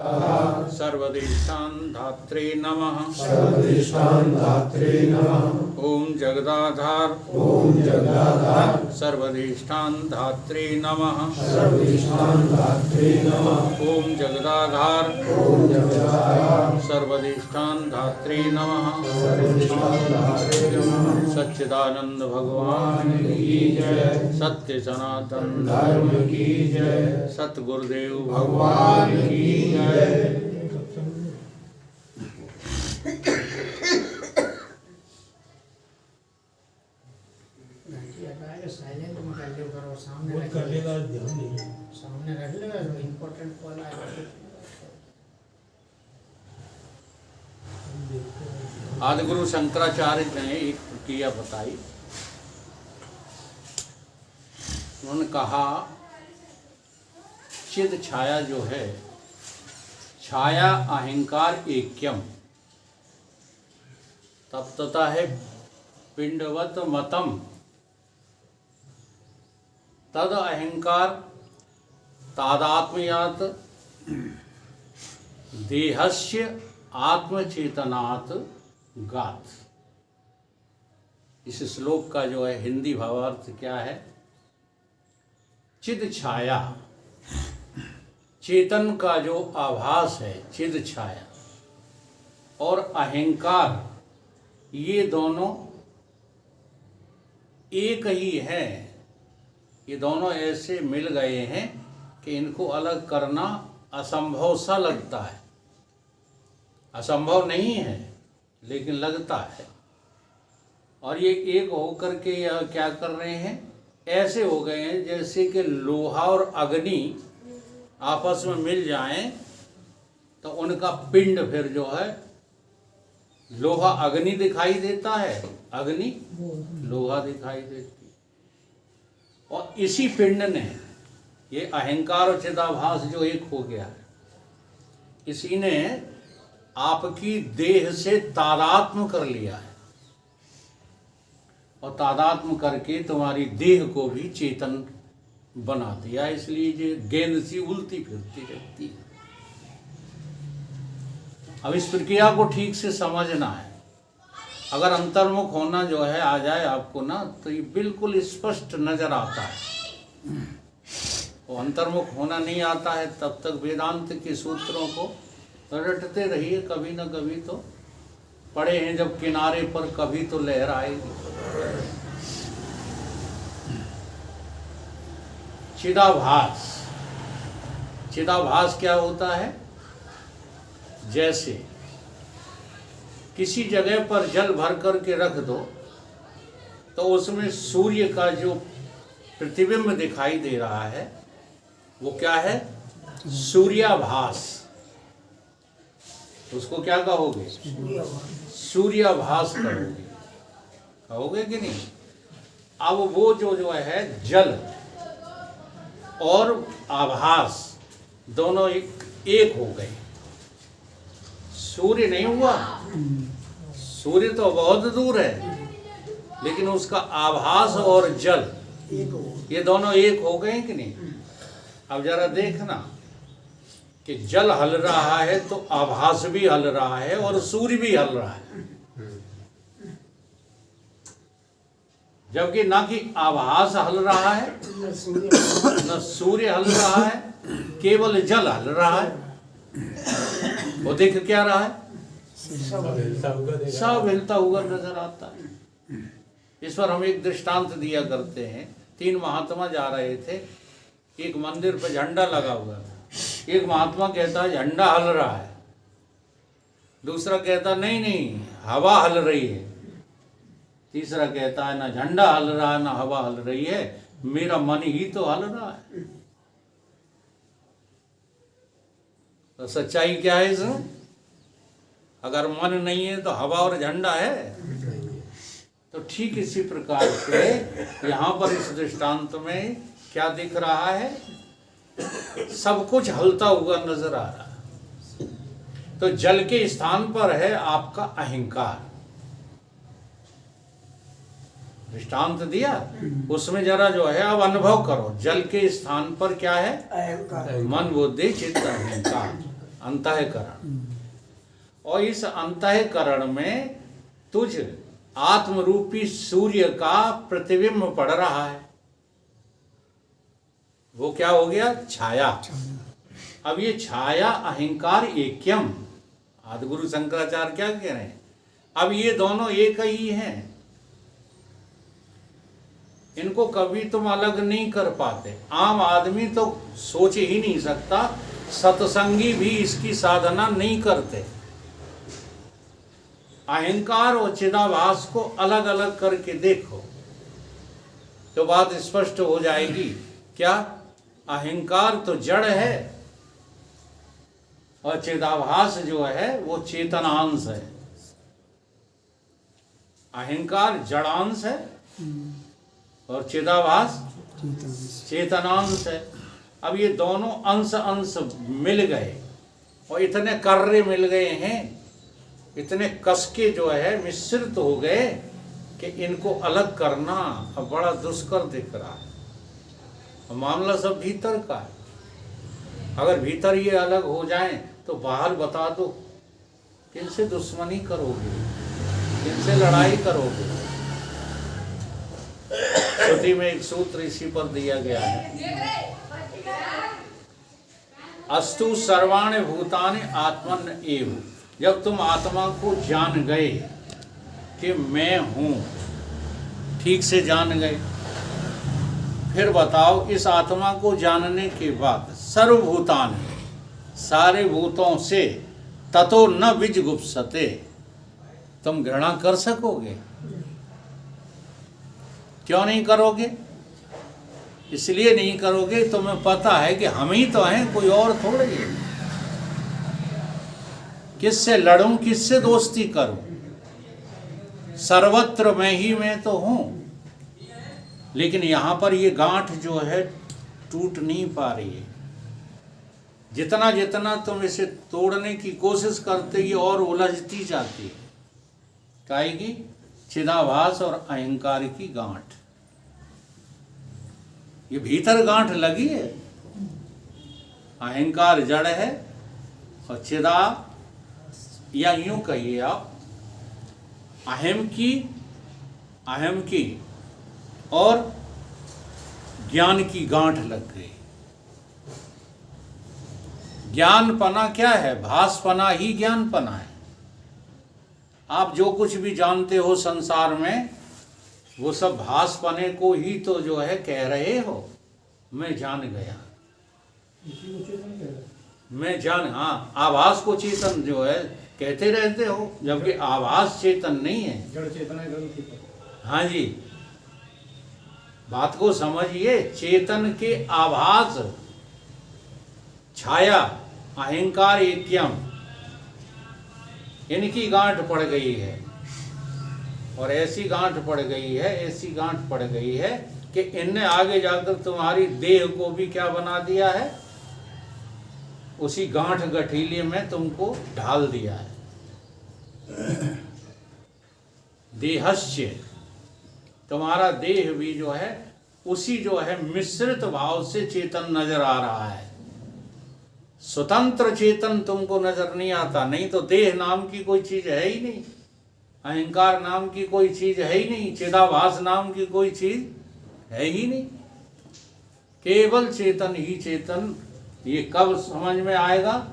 सर्वदेशान् धात्रे नमः। सर्वदेशान् धात्रे नमः। ओम जगदाधार सर्वदेशान् धात्रे नमः। सर्वदेशान् धात्रे नमः। ओम जगदाधार सर्वदेशान् धात्रे नमः। सर्वदेशान् धात्रे नमः। सच्चिदानंद भगवान की जय। सत्य सनातन धर्म की जय। सतगुरुदेव भगवान की जय। साइलेंट में कर लो, करो सामने बहुत कर लेगा, ध्यान नहीं। सामने रख लेगा तो इम्पोर्टेंट कॉल आएगा। आदि गुरु शंकराचार्य ने एक प्रक्रिया बताई। उन्होंने कहा चिद छाया जो है, छाया अहंकार ऐक्यम तप्तता है पिंडवत मतम तद अहंकार तादात्म्यात् देहस्य आत्मचेतनात् गात। इस श्लोक का जो है हिंदी भावार्थ क्या है? चिद छाया, चेतन का जो आभास है चिद छाया, और अहंकार, ये दोनों एक ही हैं। ये दोनों ऐसे मिल गए हैं कि इनको अलग करना असंभव सा लगता है। असंभव नहीं है लेकिन लगता है। और ये एक होकर के यह क्या कर रहे हैं? ऐसे हो गए हैं जैसे कि लोहा और अग्नि आपस में मिल जाएं तो उनका पिंड फिर जो है, लोहा अग्नि दिखाई देता है, अग्नि लोहा दिखाई देती। और इसी पिंड ने, ये अहंकार और चिदाभास जो एक हो गया है, इसी ने आपकी देह से तादात्म्य कर लिया है। और तादात्म्य करके तुम्हारी देह को भी चेतन बना दिया। इसलिए ये गेंद सी उल्टी फिरती रहती है। अब इस प्रक्रिया को ठीक से समझना है। अगर अंतर्मुख होना जो है आ जाए आपको ना, तो ये बिल्कुल स्पष्ट नजर आता है। वो अंतर्मुख होना नहीं आता है तब तक वेदांत के सूत्रों को रटते रहिए। कभी ना कभी तो पड़े हैं जब किनारे पर, कभी तो लहर आएगी। चिदाभास, चिदाभास क्या होता है? जैसे किसी जगह पर जल भर करके रख दो तो उसमें सूर्य का जो प्रतिबिंब दिखाई दे रहा है वो क्या है? सूर्याभास। उसको क्या कहोगे? सूर्याभास कहोगे। कहोगे कि नहीं? अब वो जो है जल और आभास दोनों एक हो गए। सूर्य नहीं हुआ, सूर्य तो बहुत दूर है, लेकिन उसका आभास और जल ये दोनों एक हो गए कि नहीं? अब जरा देखना कि जल हल रहा है तो आभास भी हल रहा है और सूर्य भी हल रहा है। जबकि ना कि आभास हल रहा है न सूर्य हल रहा है, केवल जल हल रहा है। वो देख क्या रहा है? सब हिलता हुआ नजर आता है। इस पर हम एक दृष्टांत दिया करते हैं। 3 महात्मा जा रहे थे, एक मंदिर पर झंडा लगा हुआ था। एक महात्मा कहता है झंडा हल रहा है, दूसरा कहता नहीं नहीं हवा हल रही है, तीसरा कहता है ना झंडा हल रहा है ना हवा हल रही है, मेरा मन ही तो हल रहा है। तो सच्चाई क्या है इसमें? अगर मन नहीं है तो हवा और झंडा है। तो ठीक इसी प्रकार से यहाँ पर इस दृष्टांत में क्या दिख रहा है? सब कुछ हलता हुआ नजर आ रहा है। तो जल के स्थान पर है आपका अहंकार। दृष्टांत दिया, उसमें जरा जो है अब अनुभव करो। जल के स्थान पर क्या है? अहंकार। मन बुद्धि चित्त अहंकार। अंतःकरण। और इस अंतःकरण में तुझ आत्मरूपी सूर्य का प्रतिबिंब पड़ रहा है। वो क्या हो गया? छाया। अब ये छाया अहंकार ऐक्यम, आदिगुरु शंकराचार्य क्या कह रहे हैं? अब ये दोनों एक ही हैं, इनको कभी तुम अलग नहीं कर पाते। आम आदमी तो सोच ही नहीं सकता, सत्संगी भी इसकी साधना नहीं करते। अहंकार और चिदाभास को अलग अलग करके देखो तो बात स्पष्ट हो जाएगी। क्या? अहंकार तो जड़ है और चिदाभास जो है वो चेतनांश है। अहंकार जड़ांश है और चिदाभास चेतनांश है। अब ये दोनों अंश अंश मिल गए और इतने कर्रे मिल गए हैं, इतने कसके जो है मिश्रित हो गए कि इनको अलग करना अब बड़ा दुष्कर दिख रहा है। और मामला सब भीतर का है। अगर भीतर ये अलग हो जाएं तो बाहर बता दो, किनसे दुश्मनी करोगे, किनसे लड़ाई करोगे? श्रुति में एक सूत्र इसी पर दिया गया है, अस्तु सर्वाणि भूतानि आत्मन एव। जब तुम आत्मा को जान गए कि मैं हूं, ठीक से जान गए, फिर बताओ इस आत्मा को जानने के बाद सर्वभूतान, सारे भूतों से ततो न विजगुप्सते, तुम घृणा कर सकोगे? क्यों नहीं करोगे? इसलिए नहीं करोगे, तुम्हें पता है कि हम ही तो हैं, कोई और थोड़े ही। किससे लड़ूं, किससे दोस्ती करूं? सर्वत्र मैं तो हूं। लेकिन यहां पर ये गांठ जो है टूट नहीं पा रही है। जितना जितना तुम इसे तोड़ने की कोशिश करते, ये और उलझती जाती है। काहे की? चिदाभास और अहंकार की गांठ, ये भीतर गांठ लगी है। अहंकार जड़ है और चिदा, या यूं कहिए आप, अहम की और ज्ञान की गांठ लग गई। ज्ञानपना क्या है? भासपना ही ज्ञानपना है। आप जो कुछ भी जानते हो संसार में, वो सब भासपने को ही तो जो है कह रहे हो। मैं जान गया, मैं जान, हाँ, आभास को चेतन जो है कहते रहते हो, जबकि आभास चेतन नहीं है। जड़ चेतना ग्रंथि। हाँ जी, बात को समझिए। चेतन के आभास, छाया, अहंकार ऐक्यम, इनकी गांठ पड़ गई है। और ऐसी गांठ पड़ गई है, ऐसी गांठ पड़ गई है कि इनने आगे जाकर तुम्हारी देह को भी क्या बना दिया है? उसी गांठ गठीले में तुमको ढाल दिया है। देहस्य, तुम्हारा देह भी जो है उसी जो है मिश्रित भाव से चेतन नजर आ रहा है। स्वतंत्र चेतन तुमको नजर नहीं आता। नहीं तो देह नाम की कोई चीज है ही नहीं, अहंकार नाम की कोई चीज है ही नहीं, चिदाभास नाम की कोई चीज है ही नहीं। केवल चेतन ही चेतन। ये कब समझ में आएगा?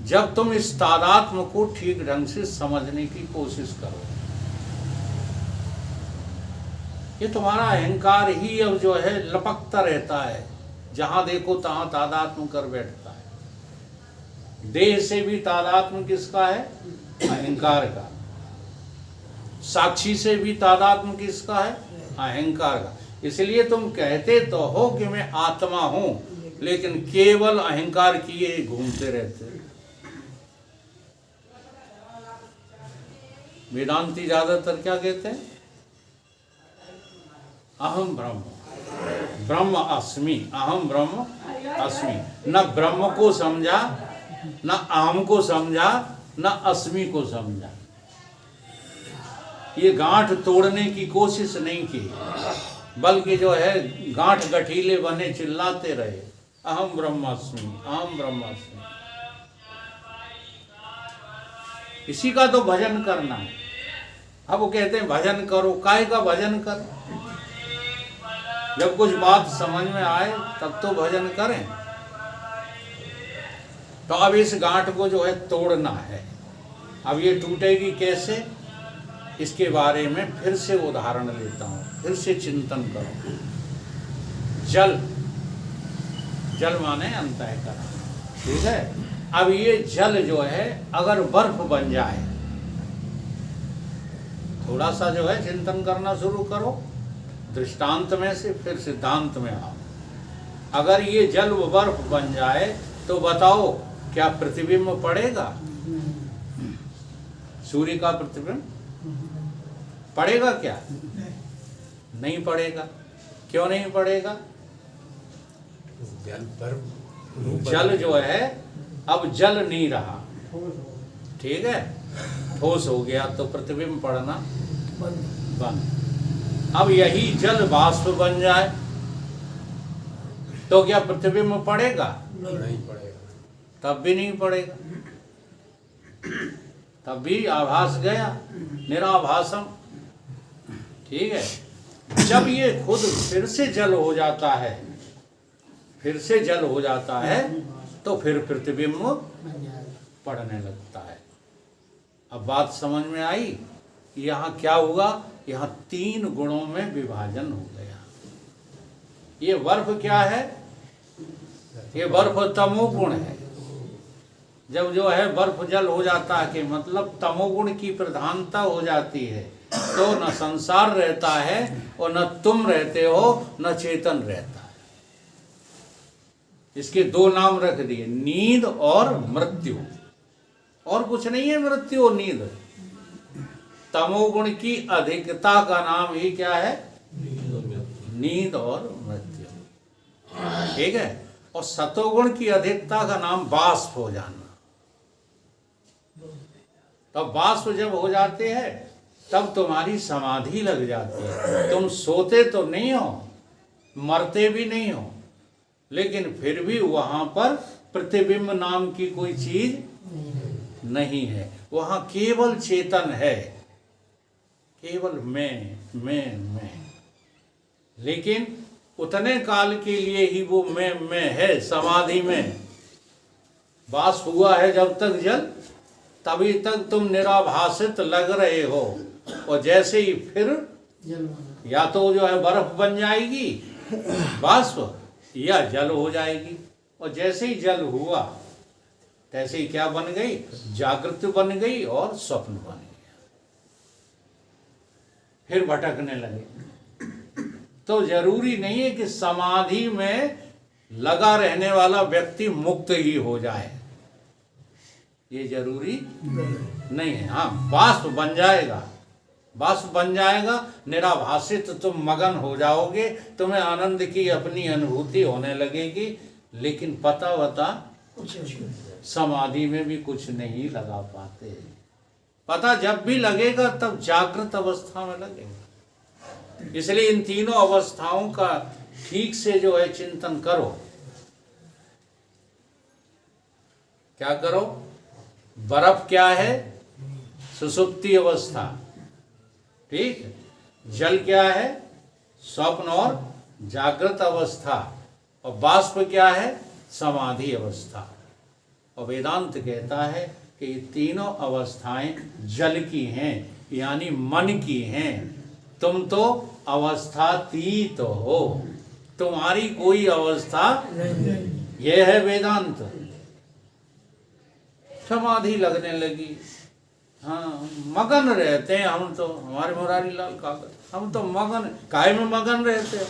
जब तुम इस तादात्म्य को ठीक ढंग से समझने की कोशिश करो। ये तुम्हारा अहंकार ही अब जो है लपकता रहता है, जहां देखो तहां तादात्म्य कर बैठता है। देह से भी तादात्म्य किसका है? अहंकार का। साक्षी से भी तादात्म्य किसका है? अहंकार का। इसलिए तुम कहते तो हो कि मैं आत्मा हूं, लेकिन केवल अहंकार किए घूमते रहते। वेदांती ज्यादातर क्या कहते हैं? अहम ब्रह्म, ब्रह्म अस्मि, अहम ब्रह्म अस्मि। न ब्रह्म को समझा, न अहम को समझा, न अस्मि को समझा। ये गांठ तोड़ने की कोशिश नहीं की, बल्कि जो है गांठ गठीले बने चिल्लाते रहे, अहम ब्रह्मास्मि, अहम ब्रह्मास्मि। इसी का तो भजन करना है। अब वो कहते हैं भजन करो, काय का भजन कर? जब कुछ बात समझ में आए तब तो भजन करें। तो अब इस गांठ को जो है तोड़ना है। अब ये टूटेगी कैसे, इसके बारे में फिर से उदाहरण लेता हूं, फिर से चिंतन करो। जल, जल माने अंतःकरण, ठीक है। अब ये जल जो है अगर बर्फ बन जाए, थोड़ा सा जो है चिंतन करना शुरू करो, दृष्टांत में से फिर सिद्धांत में आओ। अगर ये जल व बर्फ बन जाए तो बताओ क्या प्रतिबिंब पड़ेगा? सूर्य का प्रतिबिंब पड़ेगा क्या? नहीं पड़ेगा। क्यों नहीं पड़ेगा? जल जो है अब जल नहीं रहा, ठीक है, ठोस हो गया तो प्रतिबिंब पड़ना बंद। अब यही जल बाष्प बन जाए तो क्या प्रतिबिंब पड़ेगा? नहीं पड़ेगा। तब भी नहीं पड़ेगा, तब भी आभास गया, निराभासम, ठीक है। जब ये खुद फिर से जल हो जाता है, फिर से जल हो जाता है तो फिर प्रतिबिंब पड़ने लगता है। अब बात समझ में आई? यहाँ क्या हुआ? यहाँ 3 गुणों में विभाजन हो गया। ये बर्फ क्या है? ये बर्फ तमोगुण है। जब जो है बर्फ जल हो जाता है कि मतलब तमोगुण की प्रधानता हो जाती है, तो न संसार रहता है और न तुम रहते हो, न चेतन रहता है। इसके 2 नाम रख दिए, नींद और मृत्यु। और कुछ नहीं है मृत्यु और नींद। तमोगुण की अधिकता का नाम ही क्या है? नींद और मृत्यु, ठीक है। और सतोगुण की अधिकता का नाम बाष्प हो जाना। तब बाष्प जब हो जाते हैं तब तुम्हारी समाधि लग जाती है। तुम सोते तो नहीं हो, मरते भी नहीं हो, लेकिन फिर भी वहां पर प्रतिबिंब नाम की कोई चीज नहीं है। वहां केवल चेतन है, केवल मैं। लेकिन उतने काल के लिए ही वो मैं है समाधि में। बाष्प हुआ है जब तक जल, तभी तक तुम निराभासित लग रहे हो। और जैसे ही फिर या तो जो है बर्फ बन जाएगी बाष्प, या जल हो जाएगी। और जैसे ही जल हुआ तैसे ही क्या बन गई? जागृत बन गई और स्वप्न बन गया। फिर भटकने लगे। तो जरूरी नहीं है कि समाधि में लगा रहने वाला व्यक्ति मुक्त ही हो जाए, ये जरूरी नहीं है। हाँ, बाष्प बन जाएगा, बाष्प बन जाएगा, निराभासित तुम मगन हो जाओगे, तुम्हें आनंद की अपनी अनुभूति होने लगेगी। लेकिन पता बता समाधि में भी कुछ नहीं लगा पाते। पता जब भी लगेगा तब जागृत अवस्था में लगेगा। इसलिए इन तीनों अवस्थाओं का ठीक से जो है चिंतन करो। क्या करो? बर्फ क्या है? सुसुप्ति अवस्था, ठीक है। जल क्या है? स्वप्न और जागृत अवस्था। और बाष्प क्या है? समाधि अवस्था। और वेदांत कहता है कि ये तीनों अवस्थाएं जल की हैं, यानी मन की हैं। तुम तो अवस्थातीत हो, तुम्हारी कोई अवस्था यह है वेदांत। समाधि लगने लगी, हाँ, मगन रहते हैं हम तो। हमारे मुरारी लाल काका, हम तो मगन, काय में मगन रहते हैं।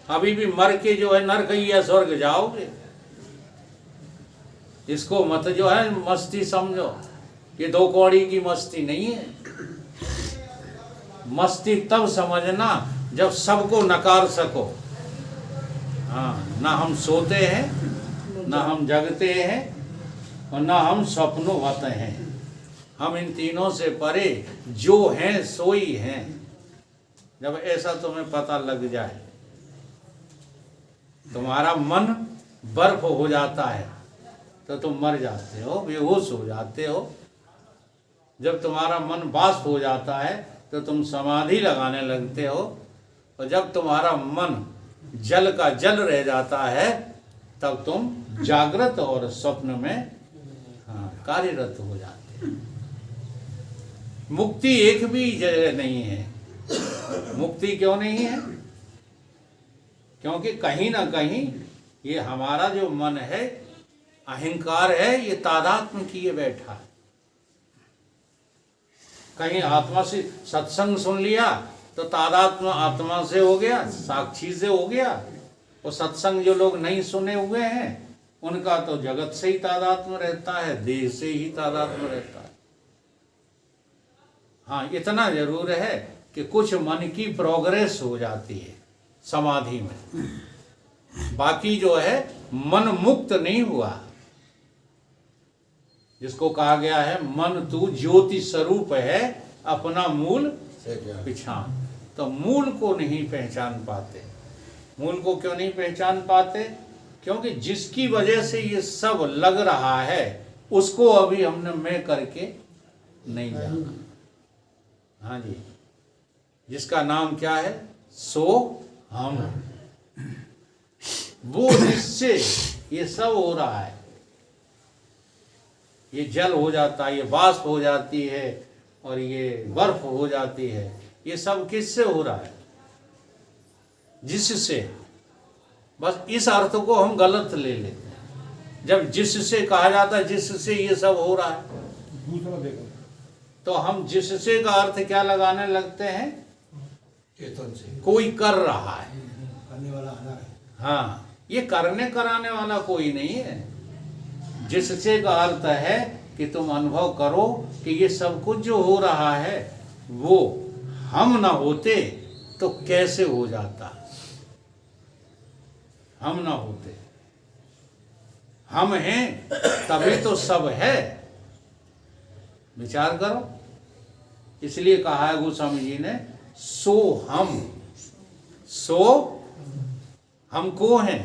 अभी भी मर के जो है नरक या स्वर्ग जाओगे, इसको मत जो है मस्ती समझो। ये 2 कौड़ी की मस्ती नहीं है। मस्ती तब समझना जब सबको नकार सको। हाँ, ना हम सोते हैं, ना हम जगते हैं, और ना हम स्वप्नवत हैं। हम इन तीनों से परे जो हैं सोई हैं। जब ऐसा तुम्हें पता लग जाए, तुम्हारा मन बर्फ हो जाता है तो तुम मर जाते हो, बेहोश हो जाते हो। जब तुम्हारा मन बाष्प हो जाता है तो तुम समाधि लगाने लगते हो, और जब तुम्हारा मन जल का जल रह जाता है तब तुम जागृत और स्वप्न में कार्यरत हो जाते हैं। मुक्ति एक भी जगह नहीं है। मुक्ति क्यों नहीं है? क्योंकि कहीं ना कहीं ये हमारा जो मन है, अहंकार है, ये तादात्म्य किए बैठा है। कहीं आत्मा से सत्संग सुन लिया तो तादात्म्य आत्मा से हो गया, साक्षी से हो गया। और सत्संग जो लोग नहीं सुने हुए हैं उनका तो जगत से ही तादात्म्य रहता है, देह से ही तादात्म्य रहता है। हाँ, इतना जरूर है कि कुछ मन की प्रोग्रेस हो जाती है समाधि में, बाकी जो है मन मुक्त नहीं हुआ। जिसको कहा गया है मन तू ज्योति स्वरूप है, अपना मूल पिछान। तो मूल को नहीं पहचान पाते। मूल को क्यों नहीं पहचान पाते? क्योंकि जिसकी वजह से ये सब लग रहा है उसको अभी हमने मैं करके नहीं जाना। हाँ जी, जिसका नाम क्या है? सो हम। वो जिससे ये सब हो रहा है, ये जल हो जाता है, ये वाष्प हो जाती है और ये बर्फ हो जाती है, ये सब किससे हो रहा है? जिससे। बस इस अर्थ को हम गलत ले लेते हैं। जब जिससे कहा जाता है जिससे ये सब हो रहा है, दूसरा देखो तो हम जिससे का अर्थ क्या लगाने लगते हैं? चेतन से कोई कर रहा है। करने वाला आना है। हाँ, ये करने कराने वाला कोई नहीं है। जिससे का अर्थ है कि तुम अनुभव करो कि ये सब कुछ जो हो रहा है वो हम ना होते तो कैसे हो जाता। हम ना होते, हम हैं तभी तो सब है। विचार करो। इसलिए कहा है गोस्वामी जी ने, सो हम। सो हमको हैं।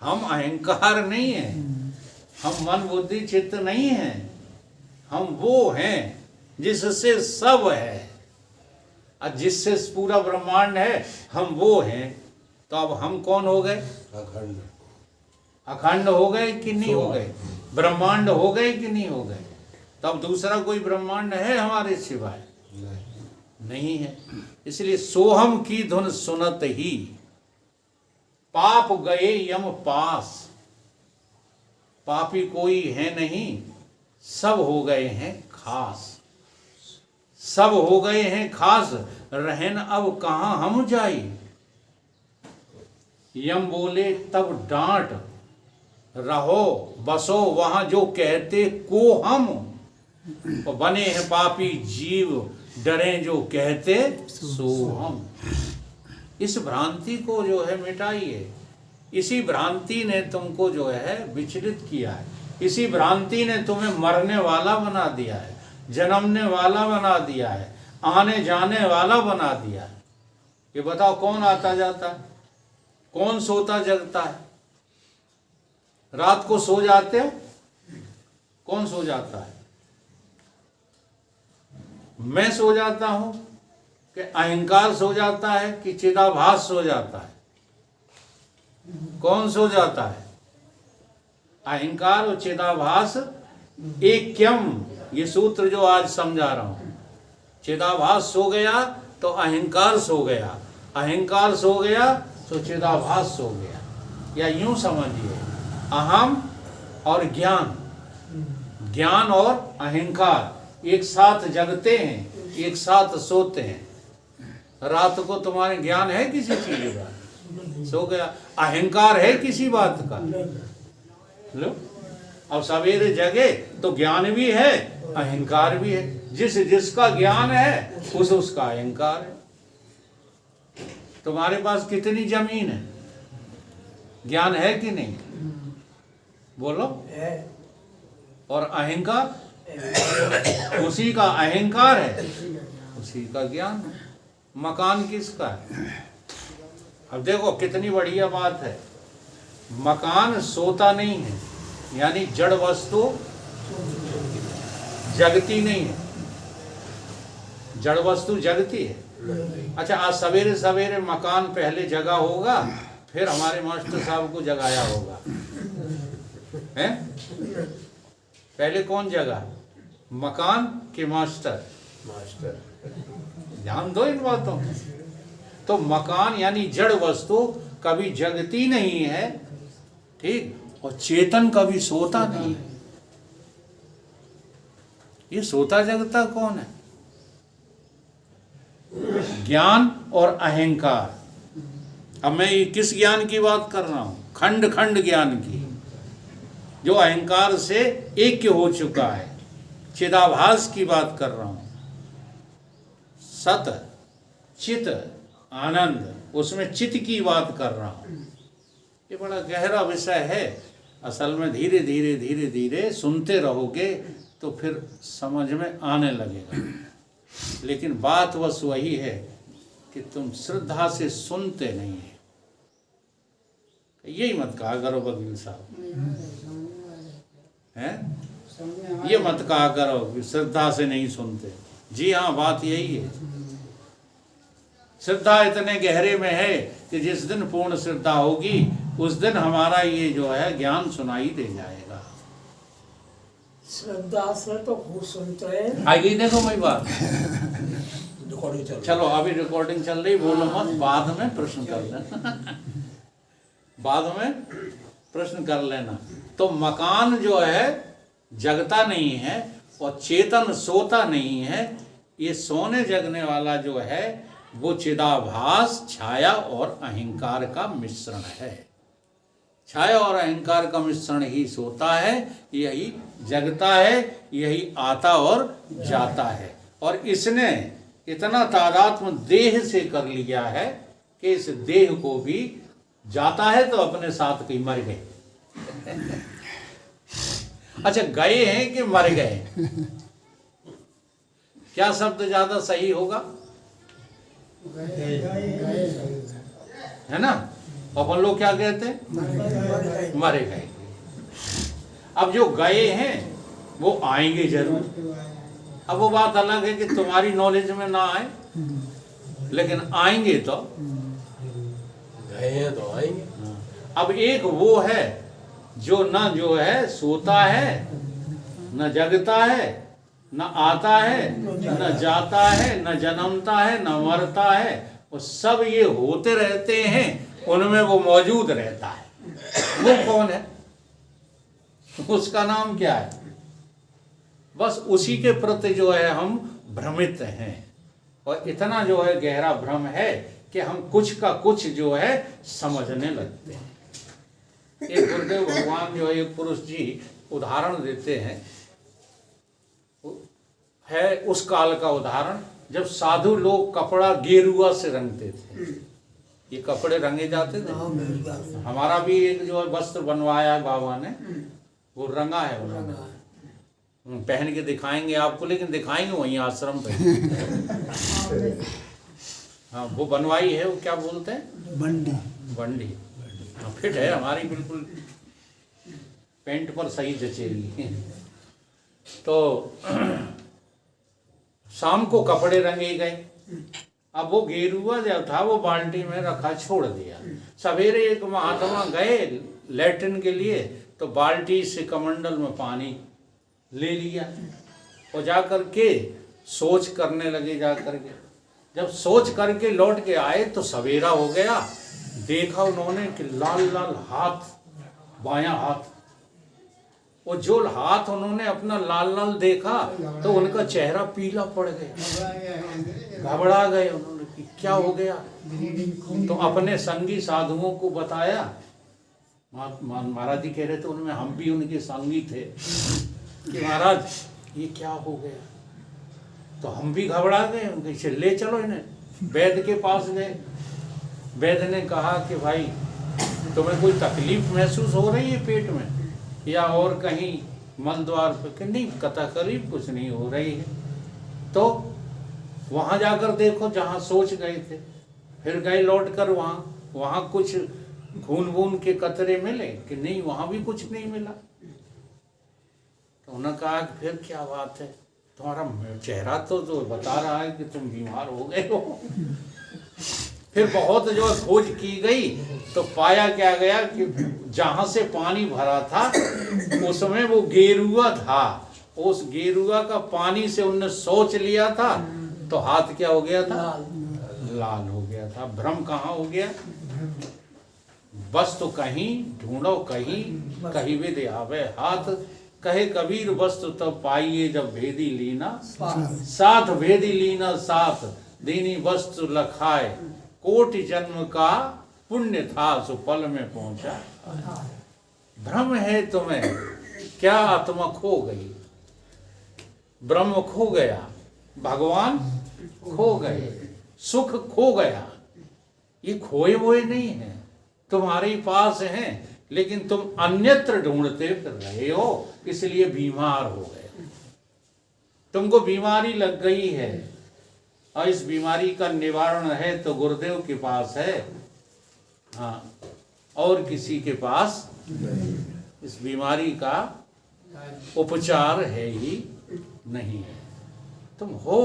हम अहंकार नहीं है, हम मन बुद्धि चित्त नहीं है, हम वो हैं जिससे सब है। और जिससे पूरा ब्रह्मांड है हम वो हैं। तो अब हम कौन हो गए? अखंड। अखंड हो गए कि नहीं हो गए? ब्रह्मांड हो गए कि नहीं हो गए? तब दूसरा कोई ब्रह्मांड है हमारे सिवाय? नहीं है। इसलिए सोहम की धुन सुनत ही पाप गए यम पास। पापी कोई है नहीं, सब हो गए हैं खास। सब हो गए हैं खास, रहन अब कहाँ हम जाई। यम बोले तब डांट, रहो बसो वहां जो कहते को हम। और बने हैं पापी जीव, डरे जो कहते सो हम। इस भ्रांति को जो है मिटाइए। इसी भ्रांति ने तुमको जो है विचलित किया है। इसी भ्रांति ने तुम्हें मरने वाला बना दिया है, जन्मने वाला बना दिया है, आने जाने वाला बना दिया है। ये बताओ कौन आता जाता है? कौन सोता जगता है? रात को सो जाते हो? कौन सो जाता है? मैं सो जाता हूं कि अहंकार सो जाता है कि चिदाभास सो जाता है? कौन सो जाता है? अहंकार और चिदाभास ऐक्यम। ये सूत्र जो आज समझा रहा हूं, चिदाभास सो गया तो अहंकार सो गया, अहंकार सो गया तो चिदाभास सो गया। या यूं समझिए, अहम और ज्ञान, ज्ञान और अहंकार एक साथ जगते हैं, एक साथ सोते हैं। रात को तुम्हारे ज्ञान है किसी चीज का? सो गया। अहंकार है किसी बात का? लो, अब सवेरे जगे तो ज्ञान भी है, अहंकार भी है। जिसका ज्ञान है उसका अहंकार है। तुम्हारे पास कितनी जमीन है? ज्ञान है कि नहीं? बोलो। और अहंकार? उसी का अहंकार है, उसी का ज्ञान है। मकान किसका है? अब देखो कितनी बढ़िया बात है। मकान सोता नहीं है, यानी जड़ वस्तु जगती नहीं है, जड़ वस्तु जगती है। अच्छा, आज सवेरे सवेरे मकान पहले जगा होगा, फिर हमारे मास्टर साहब को जगाया होगा, हैं? पहले कौन जगा, मकान के मास्टर? ध्यान दो इन बातों। तो मकान यानी जड़ वस्तु कभी जगती नहीं है, ठीक, और चेतन कभी सोता नहीं है। ये सोता जगता कौन है? ज्ञान और अहंकार। अब मैं ये किस ज्ञान की बात कर रहा हूं? खंड खंड ज्ञान की, जो अहंकार से ऐक्य हो चुका है। चिदाभास की बात कर रहा हूं। सत, चित, आनंद, उसमें चित की बात कर रहा हूं। ये बड़ा गहरा विषय है। असल में धीरे धीरे धीरे धीरे सुनते रहोगे तो फिर समझ में आने लगेगा। लेकिन बात बस वही है कि तुम श्रद्धा से सुनते नहीं है। यही मत कहा करो वकील साहब, हैं? ये मत कहा करो कि श्रद्धा से नहीं सुनते। जी हाँ, बात यही है। श्रद्धा इतने गहरे में है कि जिस दिन पूर्ण श्रद्धा होगी उस दिन हमारा ये जो है ज्ञान सुनाई दे जाएगा। श्रद्धा से तो खूब सुनते हैं। आगे देखो मेरी बात। रिकॉर्डिंग चल चलो अभी रिकॉर्डिंग चल रही, बोलो मत, बाद में प्रश्न कर लेना। बाद में प्रश्न कर लेना। तो मकान जो है जगता नहीं है और चेतन सोता नहीं है। ये सोने जगने वाला जो है वो चिदाभास, छाया और अहंकार का मिश्रण है। छाया और अहंकार का मिश्रण ही सोता है, यही जगता है, यही आता और जाता है। और इसने इतना तादात्म्य देह से कर लिया है कि इस देह को भी जाता है तो अपने साथ कहीं मर गए। अच्छा, गए हैं कि मर गए? क्या शब्द ज्यादा सही होगा? है ना? अपन लोग क्या कहते हैं? मरे गए। अब जो गए हैं वो आएंगे जरूर। अब वो बात अलग है कि तुम्हारी नॉलेज में ना आए, लेकिन आएंगे तो गए हैं तो आएंगे। अब एक वो है जो न जो है सोता है, न जगता है, न आता है, न जाता है, न जन्मता है, न मरता है। और सब ये होते रहते हैं, उनमें वो मौजूद रहता है। वो कौन है? उसका नाम क्या है? बस उसी के प्रति जो है हम भ्रमित हैं। और इतना जो है गहरा भ्रम है कि हम कुछ का कुछ जो है समझने लगते हैं। एक गुरुदेव भगवान जो है, एक पुरुष जी उदाहरण देते हैं, है उस काल का उदाहरण जब साधु लोग कपड़ा गेरुआ से रंगते थे। ये कपड़े रंगे जाते थे। हमारा भी एक जो है वस्त्र बनवाया है बाबा ने, वो रंगा है उन्होंने। पहन के दिखाएंगे आपको, लेकिन दिखाएंगे वहीं आश्रम पे। हाँ, वो बनवाई है, वो क्या बोलते हैं? बंडी। बंडी। हाँ, फिट है हमारी, बिल्कुल पेंट पर सही जचेगी। तो शाम को कपड़े रंगे गए। अब वो गेरुआ जो था वो बाल्टी में रखा, छोड़ दिया। सवेरे एक महात्मा गए लैट्रिन के लिए, तो बाल्टी से कमंडल में पानी ले लिया और जा कर के सोच करने लगे। जा करके जब सोच करके लौट के आए तो सवेरा हो गया। देखा उन्होंने कि लाल लाल हाथ, बायां हाथ, और जो हाथ उन्होंने अपना लाल लाल देखा तो उनका चेहरा पीला पड़ गया। घबरा गए उन्होंने कि क्या हो गया। तो अपने संगी साधुओं को बताया। महाराज जी कह रहे थे, उनमें हम भी उनके संगी थे, कि महाराज ये क्या हो गया। तो हम भी घबरा गए। उनके ले चलो इन्हें। वैद्य के पास गए। वैद्य ने कहा कि भाई तुम्हें कोई तकलीफ महसूस हो रही है पेट में या और कहीं मल द्वार पर? कि नहीं, तकलीफ कुछ नहीं हो रही है। तो वहाँ जाकर देखो जहाँ सोच गए थे। फिर गए लौट कर वहाँ कुछ खून वून के कतरे मिले कि नहीं, वहाँ भी कुछ नहीं मिला। तो उन्होंने कहा कि फिर क्या बात है। तुम्हारा चेहरा तो जो बता रहा है कि तुम बीमार हो गए हो। फिर बहुत जो है खोज की गई तो पाया क्या गया कि जहां से पानी भरा था उसमें वो गेरुआ था, उस गेरुआ का पानी से उनने सोच लिया था तो हाथ क्या हो गया था, लाल हो गया था। भ्रम कहाँ हो गया? वस्तु कहीं ढूंढो कहीं, कहीं विधि आवे हाथ। कहे कबीर वस्तु तब पाइए जब भेदी लीना साथ, भेदी लीना साथ, दीनी वस्तु लखाए, कोटि जन्म का पुण्य था सो पल में पहुंचा। भ्रम है तुम्हें, क्या आत्मा खो गई, ब्रह्म खो गया, भगवान खो गए, सुख खो गया। ये खोए हुए नहीं है, तुम्हारे पास हैं, लेकिन तुम अन्यत्र ढूंढते फिर रहे हो, इसलिए बीमार हो गए। तुमको बीमारी लग गई है और इस बीमारी का निवारण है तो गुरुदेव के पास है, हाँ, और किसी के पास इस बीमारी का उपचार है ही नहीं है। तुम हो,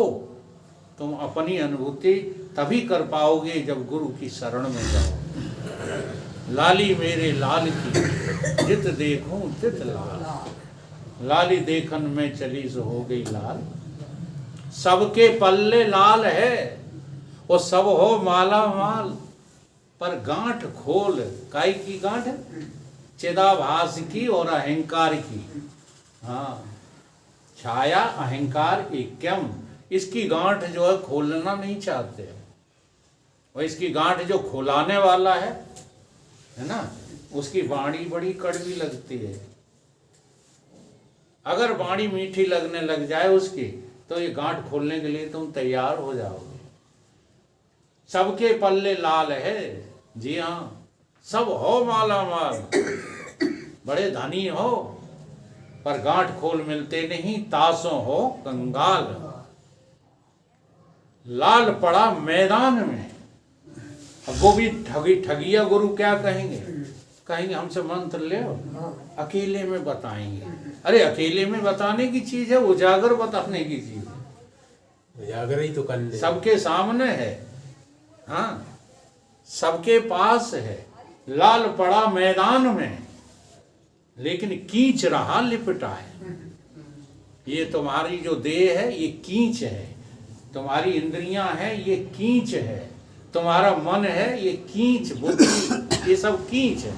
तुम अपनी अनुभूति तभी कर पाओगे जब गुरु की शरण में जाओ। लाली मेरे लाल की जित देखूं तित लाल, लाली देखन में चली सो हो गई लाल। सबके पल्ले लाल है वो सब हो माला माल, पर गांठ खोल, काई की गांठ, चिदाभास की और अहंकार की। हाँ, छाया अहंकार ऐक्यम, इसकी गांठ जो है खोलना नहीं चाहते, और इसकी गांठ जो खोलाने वाला है ना, उसकी वाणी बड़ी कड़वी लगती है। अगर वाणी मीठी लगने लग जाए उसकी, तो ये गांठ खोलने के लिए तुम तैयार हो जाओगे। सबके पल्ले लाल है, जी हाँ, सब हो माला माल, बड़े धनी हो, पर गांठ खोल मिलते नहीं, तासों हो कंगाल। लाल पड़ा मैदान में, अब वो भी ठगिया गुरु क्या कहेंगे? कहेंगे हमसे मंत्र ले, अकेले में बताएंगे। अरे अकेले में बताने की चीज है, उजागर बताने की चीज है। उजागर ही तो करने, सबके सामने है, हाँ, सबके पास है। लाल पड़ा मैदान में, लेकिन कींच रहा लिपटा है। ये तुम्हारी जो देह है ये कींच है, तुम्हारी इंद्रियां हैं ये कींच है, तुम्हारा मन है ये कींच, बुद्धि ये सब कींच है,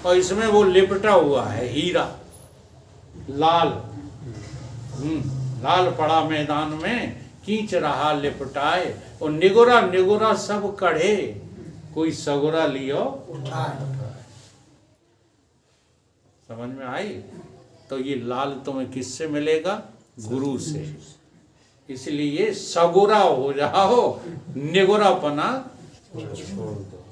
और इसमें वो लिपटा हुआ है हीरा लाल। लाल पड़ा मैदान में, कींच रहा लिपटाए, और निगुरा निगुरा सब कढ़े, कोई सगुरा लियो उठाए। समझ में आई? तो ये लाल तुम्हें किससे मिलेगा? गुरु से। इसलिए सगुरा हो जाओ, निगुरापना छोड़ दो।